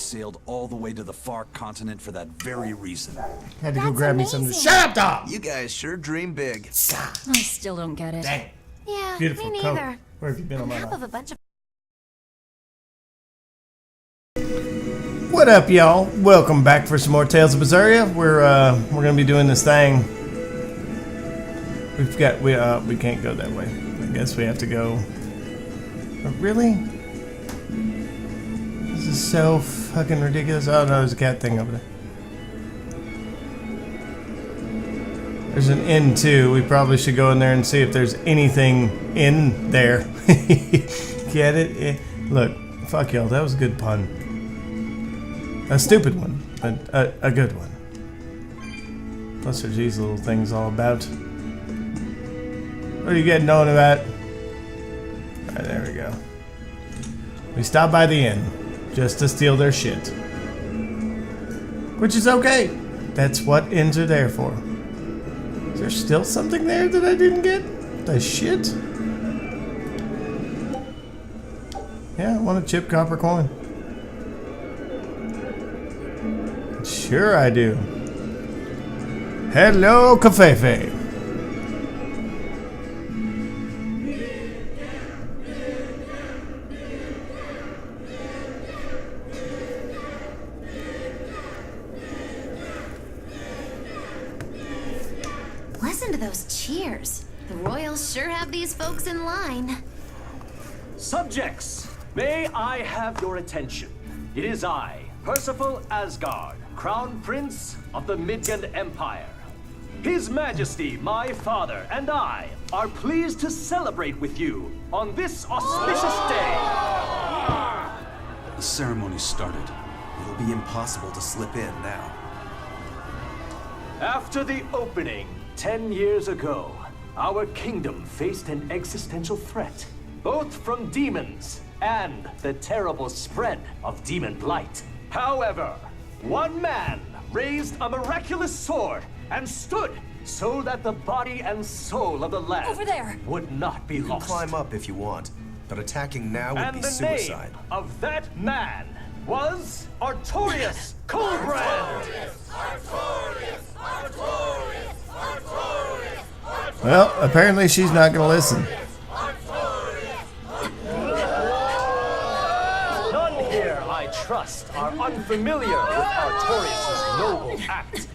sailed all the way to the far continent for that very reason. Had to go That's grab me amazing. some. Shut up, dog! You guys sure dream big. I still don't get it. Dang. Yeah, Beautiful me coat. neither. Where have you been On all my top life? of a bunch of What up, y'all? Welcome back for some more Tales of Berseria. We're gonna be doing this thing. We can't go that way. I guess we have to go. Oh, really? This is so fucking ridiculous. Oh no, there's a cat thing over there. There's an inn too. We probably should go in there and see if there's anything in there. Get it? Look, fuck y'all. That was a good pun. A stupid one, but a good one. Plus there's these little things all about. What are you getting on about? Alright, there we go. We stopped by the inn just to steal their shit. Which is okay. That's what inns are there for. Is there still something there that I didn't get? The shit? Yeah, I want a chip copper coin. Sure I do. Hello, Cafefe. Listen to those cheers. The royals sure have these folks in line. Subjects, may I have your attention? It is I, Percival Asgard, Crown Prince of the Midgard Empire. His Majesty, my father, and I are pleased to celebrate with you on this auspicious day. The ceremony started. It'll be impossible to slip in now. After the opening 10 years ago, our kingdom faced an existential threat, both from demons and the terrible spread of demon blight. However, one man raised a miraculous sword and stood so that the body and soul of the land Over there. would not be You can lost. climb up if you want, but attacking now would And be the suicide. name of that man was Artorious Coldbrand. Well, apparently she's not gonna listen. None here, I trust, are unfamiliar with Artorius' noble act.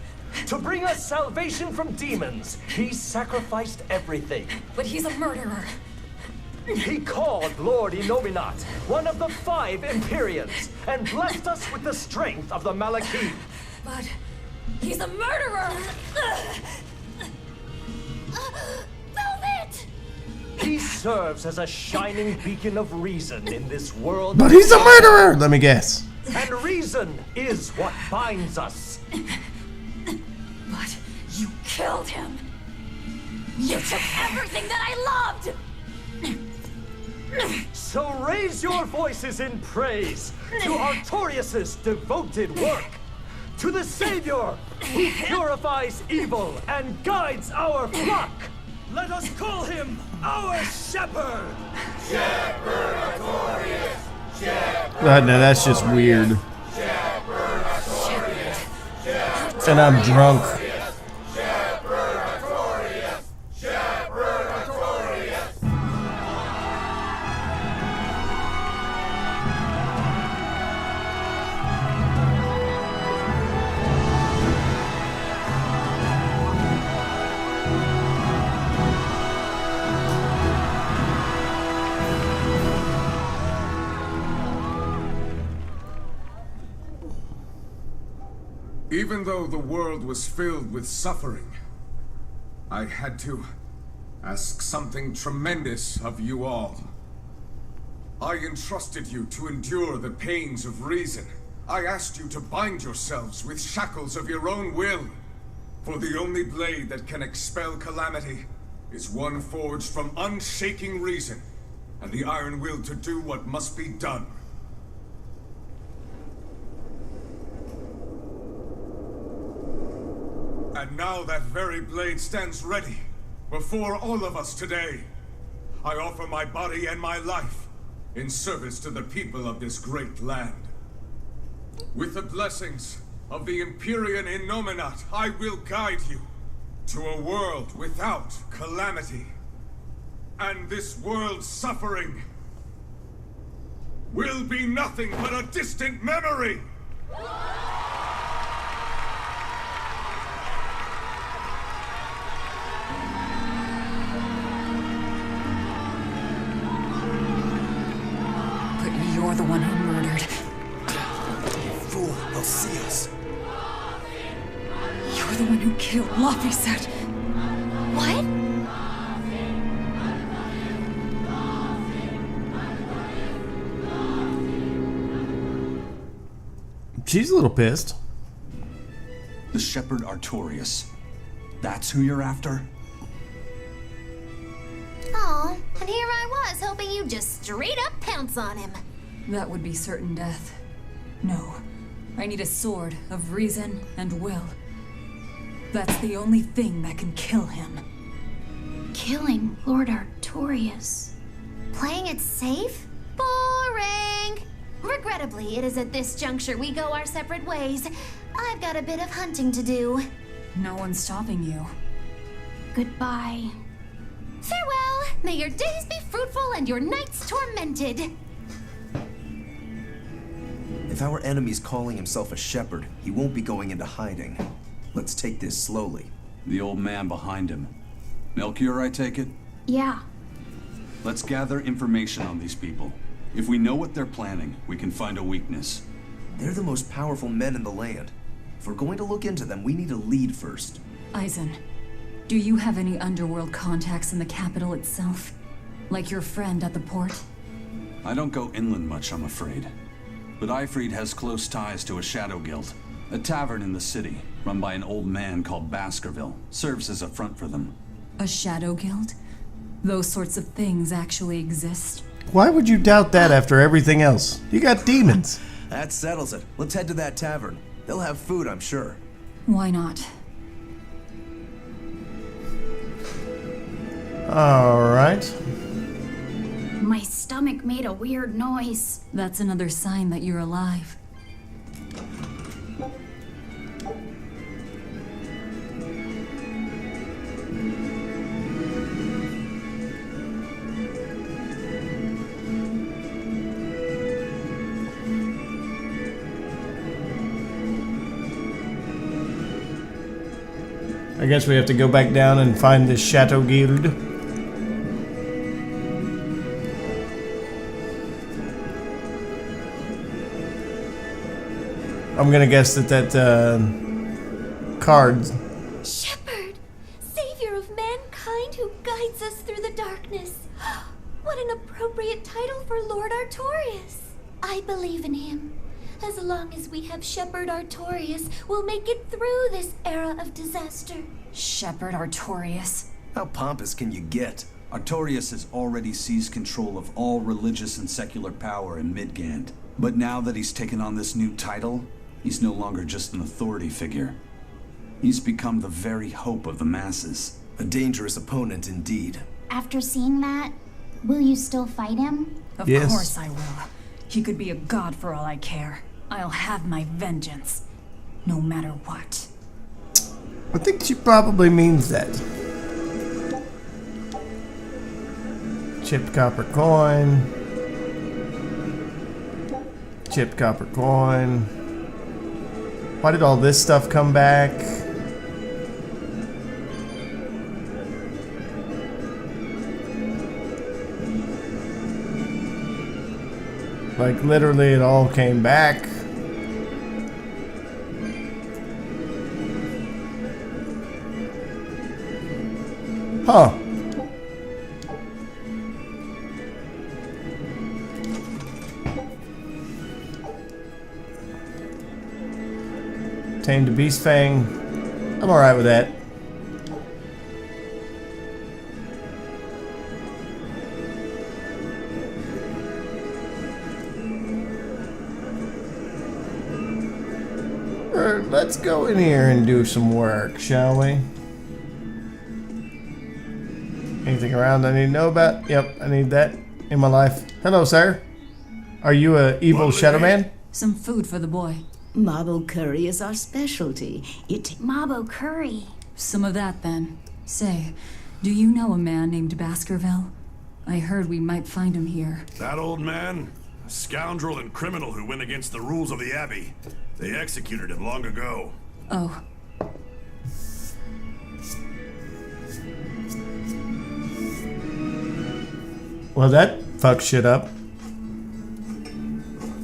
To bring us salvation from demons, he sacrificed everything. But he's a murderer. He called Lord Inominat, one of the 5 Empyreans, and blessed us with the strength of the Malachim. But he's a murderer. Velvet! He serves as a shining beacon of reason in this world. But he's a murderer! Let me guess. And reason is what binds us. But you killed him. You took everything that I loved. So raise your voices in praise to Artorius' devoted work, to the Savior who purifies evil and guides our flock. Let us call him our Sheppard. Sheppard Artorious, Sheppard. No, that's just weird. Sheppard Artorious, Sheppard. And I'm drunk. Sheppard Artorious, Sheppard Artorious. Even though the world was filled with suffering, I had to ask something tremendous of you all. I entrusted you to endure the pains of reason. I asked you to bind yourselves with shackles of your own will. For the only blade that can expel calamity is one forged from unshaking reason and the iron will to do what must be done. And now that very blade stands ready before all of us today. I offer my body and my life in service to the people of this great land. With the blessings of the Empyrean Innominat, I will guide you to a world without calamity. And this world's suffering will be nothing but a distant memory! But you're the one who murdered. Fool, they'll see us. You're the one who killed Laphicet. What? She's a little pissed. The Sheppard Artorious. That's who you're after? Oh, and here I was hoping you'd just straight up pounce on him. That would be certain death. No. I need a sword of reason and will. That's the only thing that can kill him. Killing Lord Artorious. Playing it safe? Boring! Regrettably, it is at this juncture we go our separate ways. I've got a bit of hunting to do. No one's stopping you. Goodbye. Farewell! May your days be fruitful and your nights tormented. If our enemy's calling himself a shepherd, he won't be going into hiding. Let's take this slowly. The old man behind him. Melchior, I take it? Yeah. Let's gather information on these people. If we know what they're planning, we can find a weakness. They're the most powerful men in the land. If we're going to look into them, we need a lead first. Eisen, do you have any underworld contacts in the capital itself? Like your friend at the port? I don't go inland much, I'm afraid. But Eifried has close ties to a shadow guild. A tavern in the city, run by an old man called Baskerville, serves as a front for them. A shadow guild? Those sorts of things actually exist? Why would you doubt that after everything else? You got demons. That settles it. Let's head to that tavern. They'll have food, I'm sure. Why not? Alright. My stomach made a weird noise. That's another sign that you're alive. I guess we have to go back down and find this Chateau Guild. I'm gonna guess that card. Sheppard! Savior of mankind who guides us through the darkness. What an appropriate title for Lord Artorious. I believe in him. As long as we have Sheppard Artorious, we'll make it through this era of disaster. Sheppard Artorious. How pompous can you get? Artorious has already seized control of all religious and secular power in Midgand. But now that he's taken on this new title, he's no longer just an authority figure. He's become the very hope of the masses. A dangerous opponent indeed. After seeing that, will you still fight him? Of Yes. course I will. He could be a god for all I care. I'll have my vengeance. No matter what. I think she probably means that. Chipped copper coin. Chipped copper coin. Why did all this stuff come back? Like literally it all came back. Huh. Tamed a beast fang. I'm alright with that. Let's go in here and do some work, shall we? Anything around I need to know about? Yep, I need that in my life. Hello, sir. Are you a evil shadow man? Some food for the boy. Mabo curry is our specialty. Mabo curry. Some of that, then. Say, do you know a man named Baskerville? I heard we might find him here. That old man? A scoundrel and criminal who went against the rules of the Abbey. They executed him long ago. Oh. Well, that fucks shit up.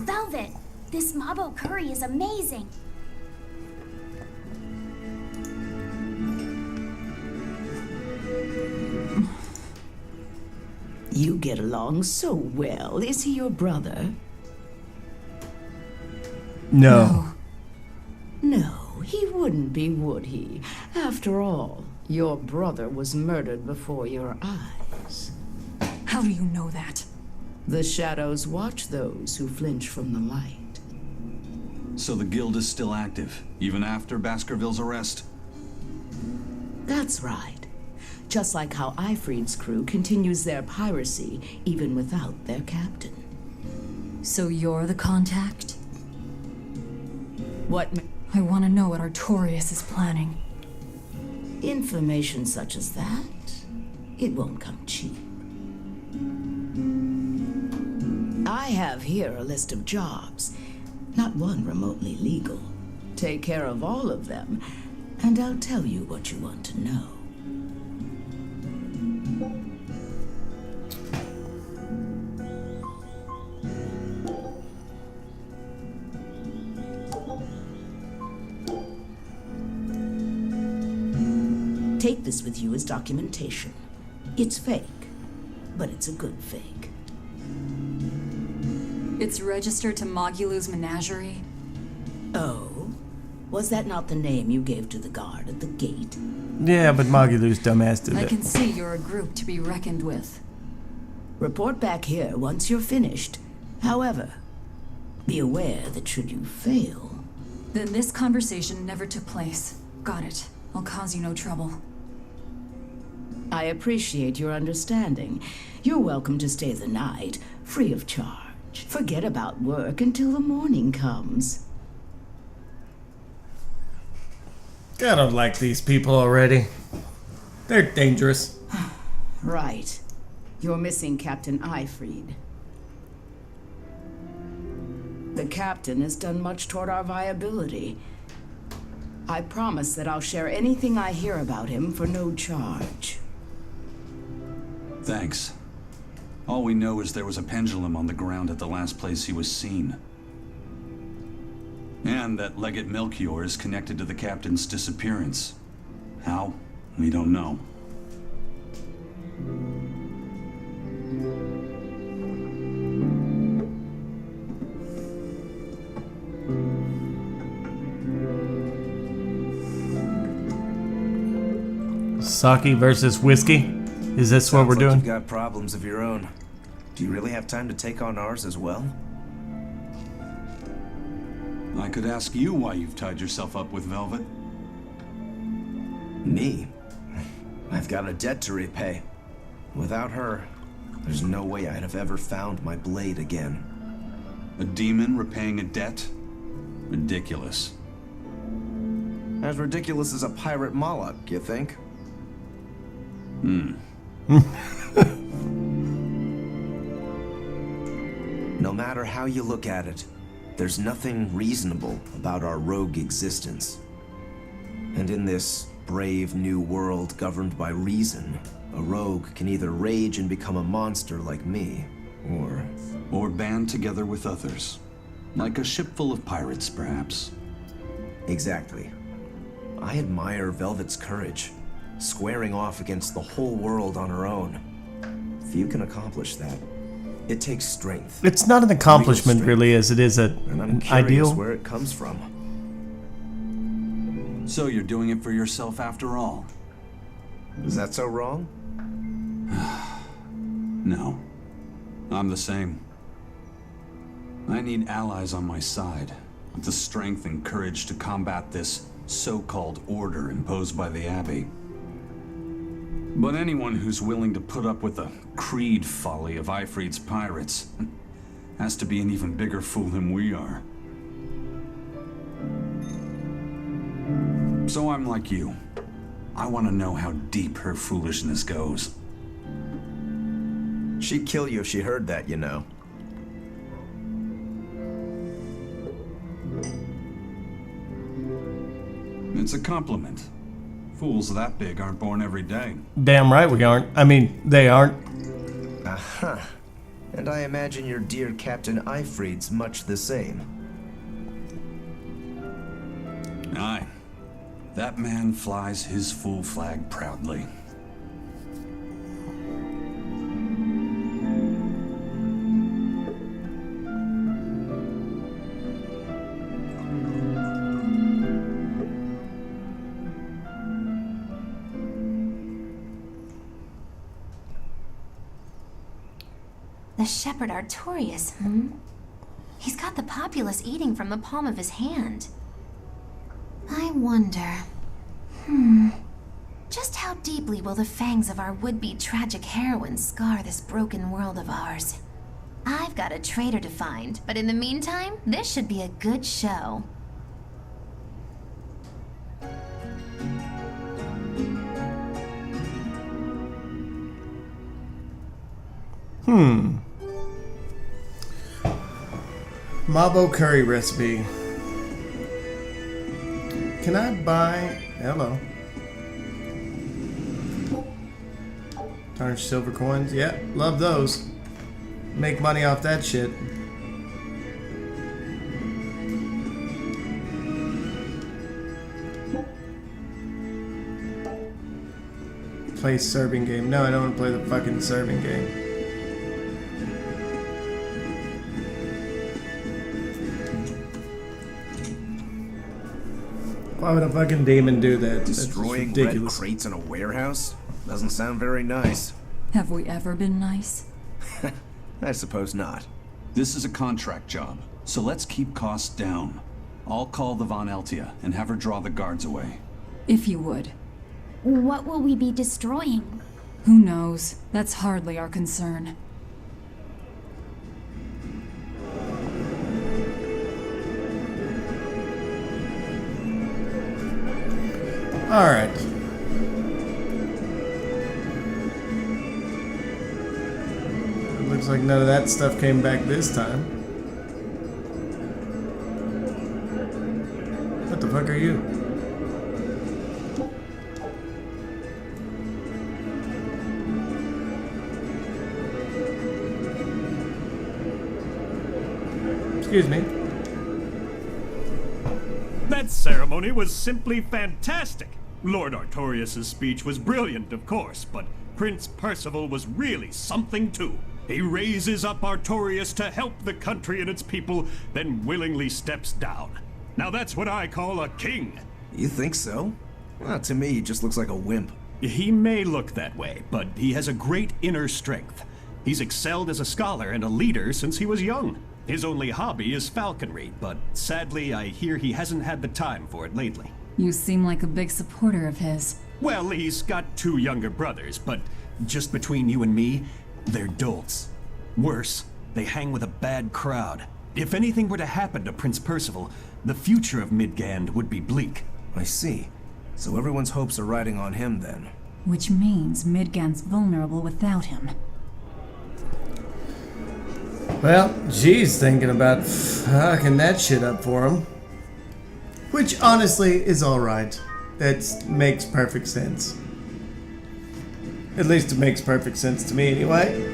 Velvet, this Mabo curry is amazing. You get along so well. Is he your brother? No. No, he wouldn't be, would he? After all, your brother was murdered before your eyes. How do you know that? The shadows watch those who flinch from the light. So the guild is still active, even after Baskerville's arrest? That's right. Just like how Ifrid's crew continues their piracy even without their captain. So you're the contact? What I want to know what Artorious is planning. information such as that, it won't come cheap. I have here a list of jobs, not one remotely legal. Take care of all of them, and I'll tell you what you want to know. Take this with you as documentation. It's fake, but it's a good fake. It's registered to Mogulu's menagerie? Oh? Was that not the name you gave to the guard at the gate? Yeah, but Mogulu's dumbass did I it. can see you're a group to be reckoned with. Report back here once you're finished. However, be aware that should you fail... Then this conversation never took place. Got it. I'll cause you no trouble. I appreciate your understanding. You're welcome to stay the night, free of charge. Forget about work until the morning comes. I don't like these people already. They're dangerous. Right. You're missing Captain Ifrid. The captain has done much toward our viability. I promise that I'll share anything I hear about him for no charge. Thanks. All we know is there was a pendulum on the ground at the last place he was seen. And that Legate Melchior is connected to the captain's disappearance. How? We don't know. Sake versus whiskey? Is this what we're doing? You've got problems of your own. Do you really have time to take on ours as well? I could ask you why you've tied yourself up with Velvet. Me? I've got a debt to repay. Without her, there's no way I'd have ever found my blade again. A demon repaying a debt? Ridiculous. As ridiculous as a pirate Moloch, you think? No matter how you look at it, there's nothing reasonable about our rogue existence. And in this brave new world governed by reason, a rogue can either rage and become a monster like me, or band together with others. Like a ship full of pirates, perhaps. Exactly. I admire Velvet's courage, squaring off against the whole world on her own. Few can accomplish that. It takes strength. It's not an accomplishment, really, as it is And I'm an curious ideal. where it comes from. So you're doing it for yourself after all? Is that so wrong? No. I'm the same. I need allies on my side, with the strength and courage to combat this so-called order imposed by the Abbey. But anyone who's willing to put up with the creed folly of Ifrid's pirates has to be an even bigger fool than we are. So I'm like you. I want to know how deep her foolishness goes. She'd kill you if she heard that, you know. It's a compliment. Fools that big aren't born every day. Damn right we aren't. I mean, they aren't. Aha. And I imagine your dear Captain Eifried's much the same. Aye. That man flies his full flag proudly. The Sheppard Artorious, He's got the populace eating from the palm of his hand. I wonder... Just how deeply will the fangs of our would-be tragic heroine scar this broken world of ours? I've got a traitor to find, but in the meantime, this should be a good show. Mabo curry recipe. Can I buy... Hello. Tarnished silver coins. Yeah, love those. Make money off that shit. Play serving game. No, I don't want to play the fucking serving game. Why would a fucking demon do that? Destroying red crates in a warehouse? Doesn't sound very nice. Have we ever been nice? I suppose not. This is a contract job, so let's keep costs down. I'll call the Von Eltia and have her draw the guards away. If you would. What will we be destroying? Who knows? That's hardly our concern. Alright. Looks like none of that stuff came back this time. What the fuck are you? Excuse me. That ceremony was simply fantastic. Lord Artorius' speech was brilliant, of course, but Prince Percival was really something too. He raises up Artorius to help the country and its people, then willingly steps down. Now that's what I call a king. You think so? Well, to me, he just looks like a wimp. He may look that way, but he has a great inner strength. He's excelled as a scholar and a leader since he was young. His only hobby is falconry, but sadly I hear he hasn't had the time for it lately. You seem like a big supporter of his. Well, he's got 2 younger brothers, but just between you and me, they're dolts. Worse, they hang with a bad crowd. If anything were to happen to Prince Percival, the future of Midgand would be bleak. I see. So everyone's hopes are riding on him then. Which means Midgand's vulnerable without him. Well, G's thinking about fucking that shit up for him. Which, honestly, is alright. That makes perfect sense. At least it makes perfect sense to me, anyway.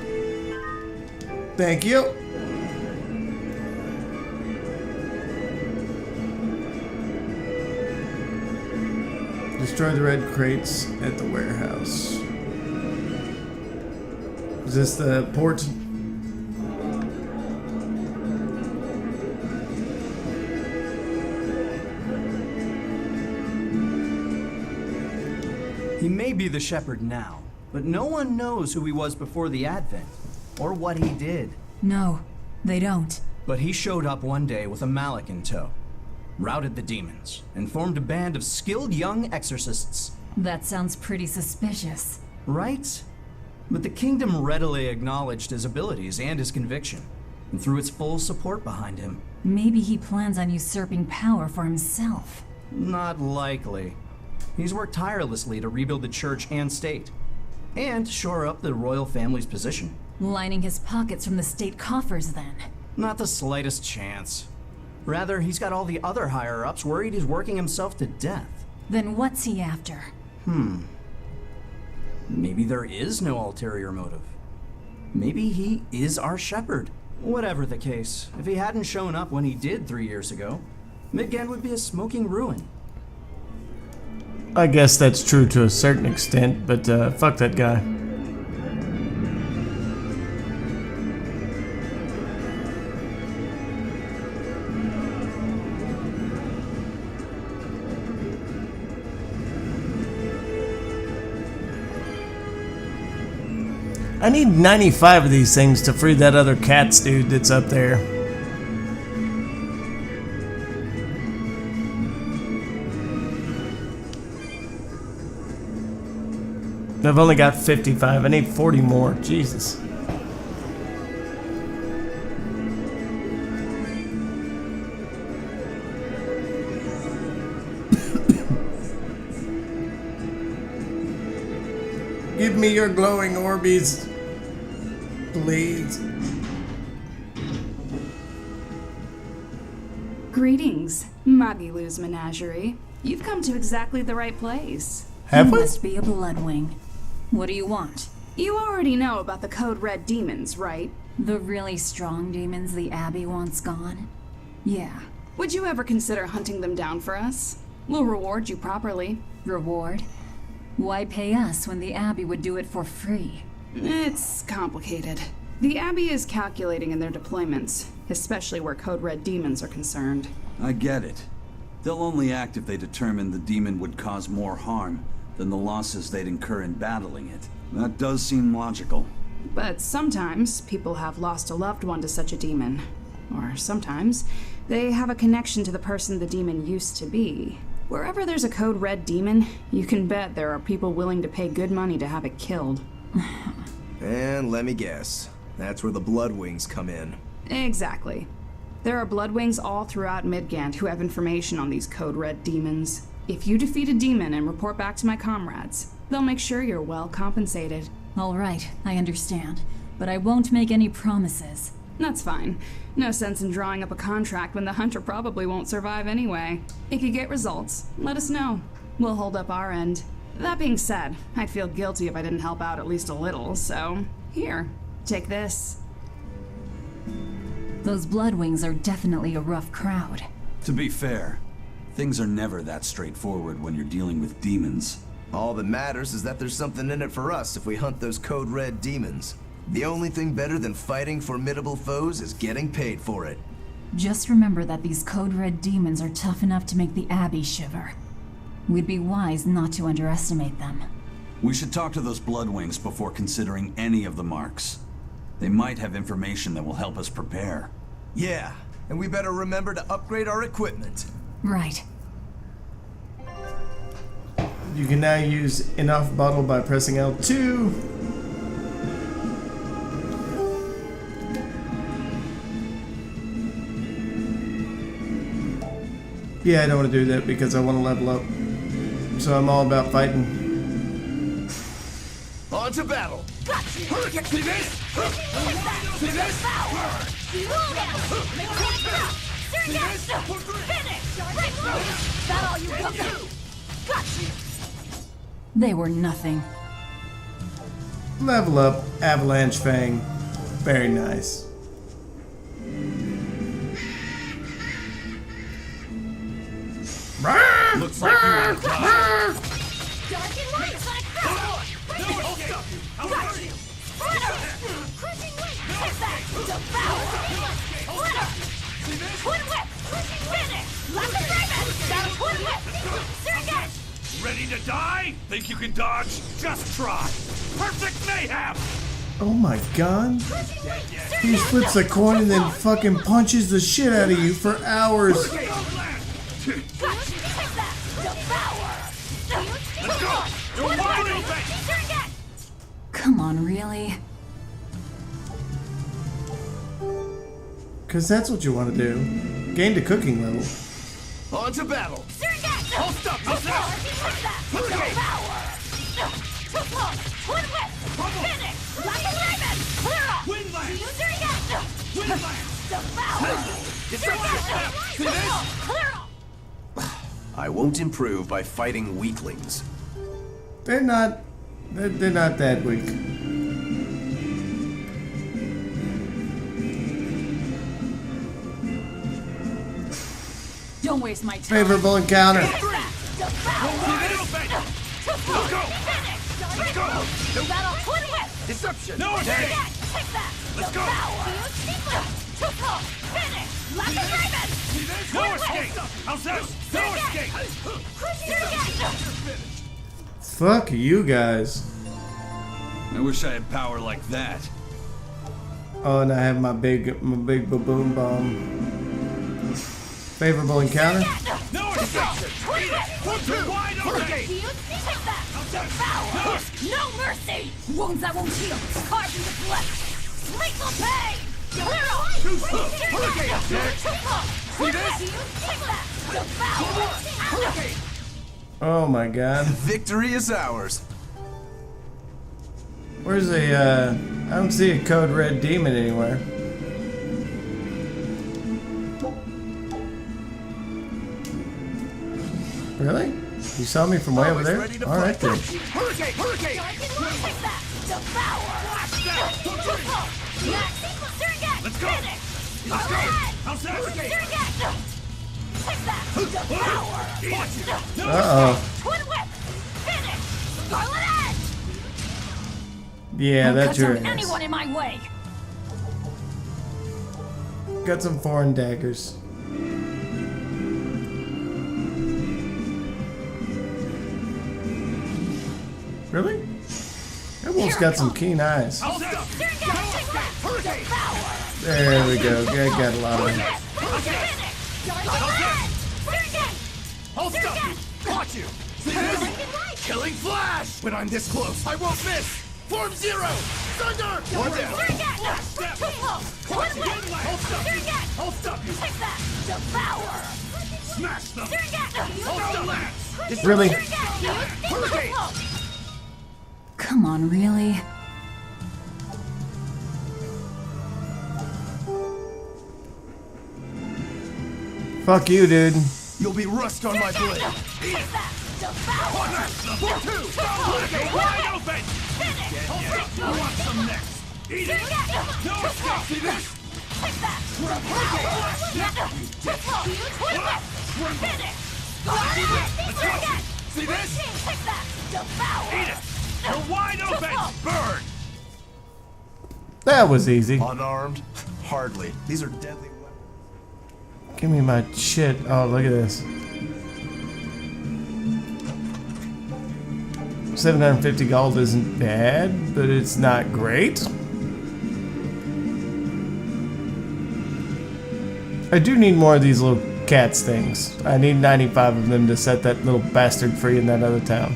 Thank you. Destroy the red crates at the warehouse. Is this the port? He may be the Shepherd now, but no one knows who he was before the Advent, or what he did. No, they don't. But he showed up one day with a mallet in tow, routed the demons, and formed a band of skilled young exorcists. That sounds pretty suspicious. Right? But the kingdom readily acknowledged his abilities and his conviction, and threw its full support behind him. Maybe he plans on usurping power for himself. Not likely. he's worked tirelessly to rebuild the church and state, and shore up the royal family's position. Lining his pockets from the state coffers, then. Not the slightest chance. Rather, he's got all the other higher-ups worried he's working himself to death. Then what's he after? Maybe there is no ulterior motive. Maybe he is our Sheppard. Whatever the case, if he hadn't shown up when he did 3 years ago, Midgand would be a smoking ruin. I guess that's true to a certain extent, but fuck that guy. I need 95 of these things to free that other cats dude that's up there. I've only got 55. I need 40 more. Jesus. Give me your glowing Orbeez, please. Greetings, Magilou's menagerie. You've come to exactly the right place. Have we? Must be a Bloodwing. What do you want? You already know about the Code Red demons, right? The really strong demons the Abbey wants gone? Yeah. Would you ever consider hunting them down for us? We'll reward you properly. Reward? Why pay us when the Abbey would do it for free? It's complicated. The Abbey is calculating in their deployments, especially where Code Red demons are concerned. I get it. They'll only act if they determine the demon would cause more harm than the losses they'd incur in battling it. That does seem logical. But sometimes people have lost a loved one to such a demon. Or sometimes they have a connection to the person the demon used to be. Wherever there's a Code Red demon, you can bet there are people willing to pay good money to have it killed. And let me guess, that's where the Bloodwings come in. Exactly. There are Bloodwings all throughout Midgand who have information on these Code Red demons. If you defeat a demon and report back to my comrades, they'll make sure you're well compensated. All right, I understand. But I won't make any promises. That's fine. No sense in drawing up a contract when the hunter probably won't survive anyway. If you get results, let us know. We'll hold up our end. That being said, I'd feel guilty if I didn't help out at least a little, so here, take this. Those Bloodwings are definitely a rough crowd. To be fair, things are never that straightforward when you're dealing with demons. All that matters is that there's something in it for us if we hunt those Code Red demons. The only thing better than fighting formidable foes is getting paid for it. Just remember that these Code Red demons are tough enough to make the Abbey shiver. We'd be wise not to underestimate them. We should talk to those Bloodwings before considering any of the marks. They might have information that will help us prepare. Yeah, and we better remember to upgrade our equipment. Right. You can now use enough bottle by pressing L2. Yeah, I don't want to do that because I want to level up. So I'm all about fighting. On to battle! Got you! See this? See this? Slow down! Make it stop! Finish! Right through! That all you got? Got you! They were nothing. Level up, Avalanche Fang. Very nice. Looks like you want to die. Dark and light! Got you! Splitter! Crushing whip! Hit that! Devour! Splitter! Twin whip! Finish! Left and right! Got a twin whip! Surrogate! Ready to die? Think you can dodge? Just try. Perfect mayhem! Oh my god. He just flips a coin and then fucking punches the shit out of you for hours. Let's go! You're wide open! Come on, really? Because that's what you want to do. Gain the cooking level. On to battle! Surrogate! Hold up! I won't improve by fighting weaklings. They're not that weak. Don't waste my time. Favorable encounter. Let's go! Deception! No escape! Let's go! No escape! How's this? No escape! Fuck you guys. I wish I had power like that. Oh, and I have my big baboon bomb. Favorable encounter. No escape! Wide open! No mercy! Wounds that won't heal. Carved into flesh. Lethal pain! Clear off! Too slow! Hurricane! See this? Oh my god. Victory is ours. Where's the I don't see a code red demon anywhere. Really? You saw me from way over there? Alright then. Hurricane! Hurricane! Let's go! Let's go! How's that? Uh-oh. Yeah, that's your ass. Anyone in my way. Got some foreign daggers. Really? Everyone's got some keen eyes. There we go. I got a lot of them. I'll stop you! Caught you! See this? Killing flash! When I'm this close, I won't miss! Form zero! Thunder! One down! I'll stop you! Smash them! Really? Come on, really? Fuck you, dude. You'll be rust on my blade! Wide open! You want some next? Eat it! No escape! See this? See this? Eat it! You're wide open! Burn! That was easy. Unarmed? Hardly. These are deadly weapons. Give me my shit. Oh, look at this. 750 gold isn't bad, but it's not great. I do need more of these little cats things. I need 95 of them to set that little bastard free in that other town.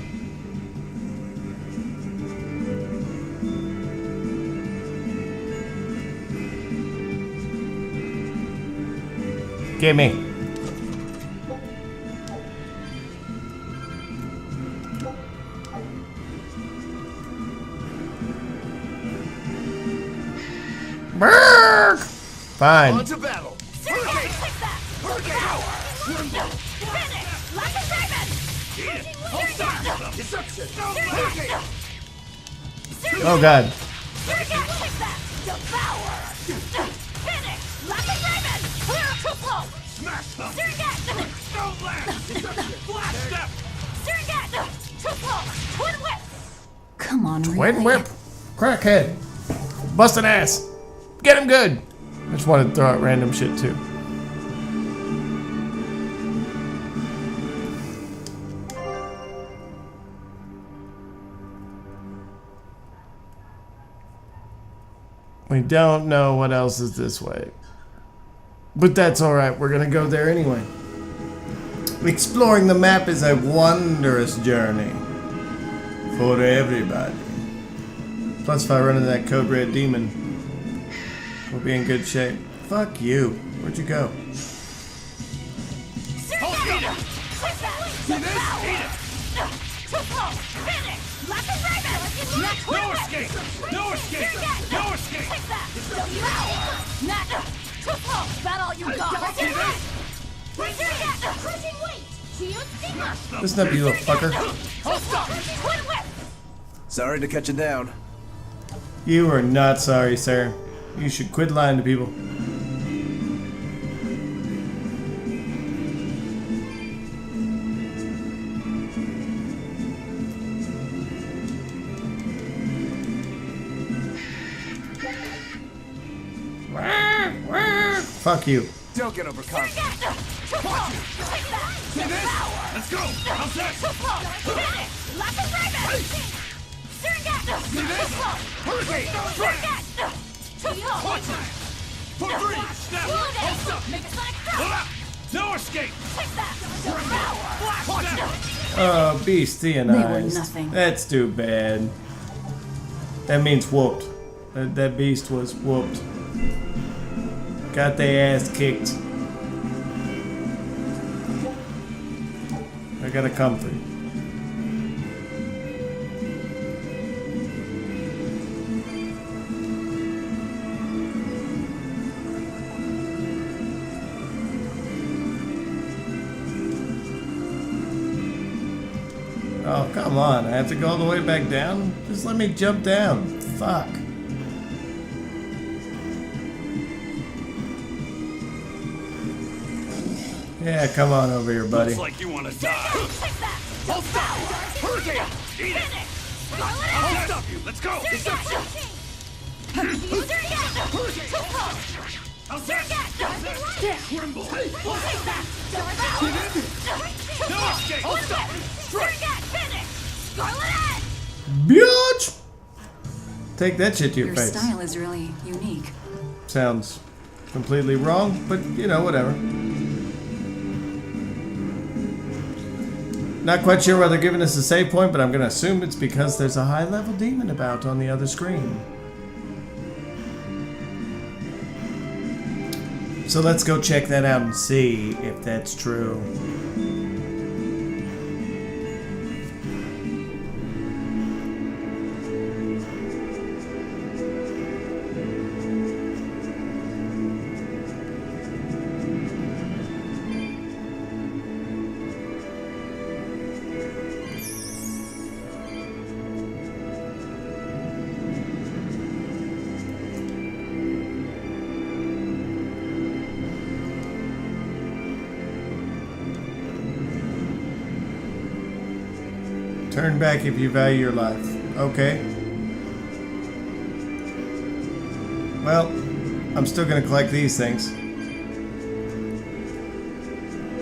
Gimme. Berk! Fine. On to battle! Hurricane! Deception! Hurricane! Oh god. Smash them! Don't laugh! Blast them! Come on, Twin really? whip. Crackhead. Busted ass. Get him good. I just wanted to throw out random shit too. We don't know what else is this way. But that's alright, we're gonna go there anyway. Exploring the map is a wondrous journey. For everybody. Plus, if I run into that code red demon, we'll be in good shape. Fuck you. Where'd you go? No escape! No escape! No escape! Is that all you got? See this? Crushing weight! Listen up, you little fucker. Sorry to cut you down. You are not sorry, sir. You should quit lying to people. Fuck you. Don't get overconfident. Watch it. See this? Let's go. How's that? See this? Hurricane. Strike. Watch it. For three. Snap. Hold up. No escape. Watch that. Oh, beastionized. They were nothing. That's too bad. That means whooped. That beast was whooped. Got their ass kicked. I got a comfort. Oh, come on. I have to go all the way back down? Just let me jump down. Fuck. Yeah, come on over here, buddy. Looks like you want to die. I'll stop you. Hurricane. Eat it. I'll stop you. Let's go. Deception. How's that? Tremble. No escape. I'll stop you. Strike. Bitch! Take that shit to your Your face. style is really unique. Sounds completely wrong, but you know, whatever. Not quite sure why they're giving us a save point, but I'm gonna assume it's because there's a high-level demon about on the other screen. So let's go check that out and see if that's true. Turn back if you value your life. Okay. Well, I'm still gonna collect these things.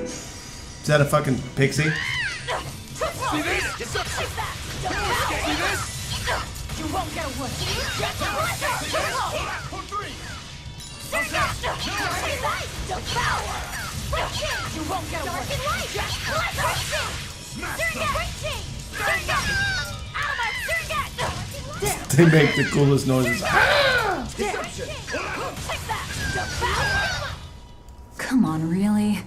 Is that a fucking pixie? See this? Deception. See this? You won't get away. For three. You won't get away. They make the coolest noises. Come on, really?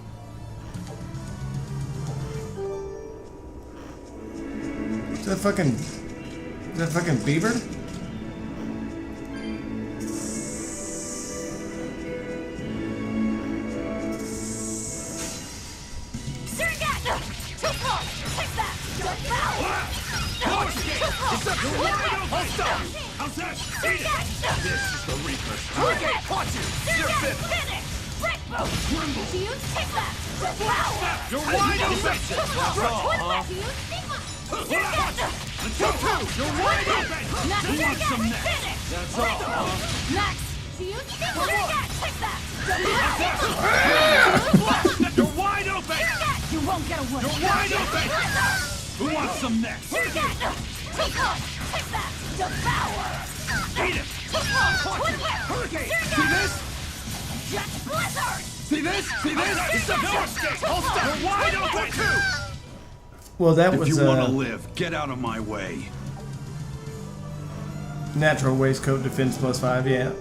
Is that fucking beaver? How's that? Eat it. This is the Reaper's time. Hurricane, watch it. You're finished. You're wide open. Let's go. You're wide open. Who wants some next? That's all. You're wide open. You won't get away. You're wide open. Who wants some next? Eat it. Hurricane. See this? See this? See this? No escape. I'll stop. You're wide open too. Well, that If was you want to live, get out of my way. natural waistcoat defense +5, yeah.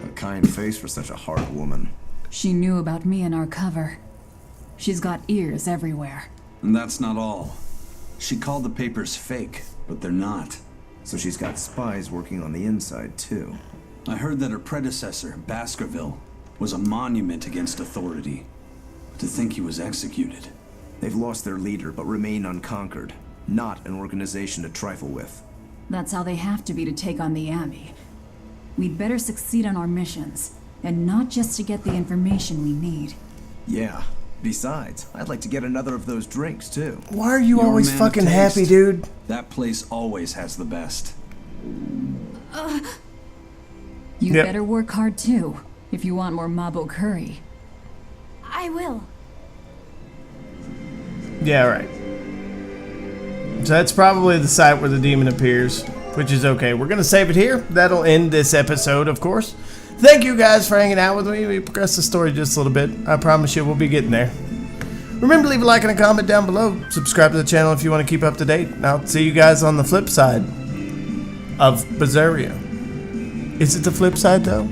A kind face for such a hard woman. She knew about me in our cover. She's got ears everywhere. And that's not all. She called the papers fake, but they're not. So she's got spies working on the inside, too. I heard that her predecessor, Baskerville, was a monument against authority. To think he was executed. They've lost their leader, but remain unconquered. Not an organization to trifle with. That's how they have to be to take on the Abbey. We'd better succeed on our missions, and not just to get the information we need. Yeah. Besides, I'd like to get another of those drinks, too. Why are you You're a always man of fucking taste. happy, dude? That place always has the best. You Yep. better work hard too, if you want more Mabo curry. I will. Yeah, right. So that's probably the site where the demon appears, which is okay. We're gonna save it here. That'll end this episode, of course. Thank you guys for hanging out with me. We progressed the story just a little bit. I promise you we'll be getting there. Remember to leave a like and a comment down below. Subscribe to the channel if you want to keep up to date. And I'll see you guys on the flip side of Berseria. Is it the flip side though?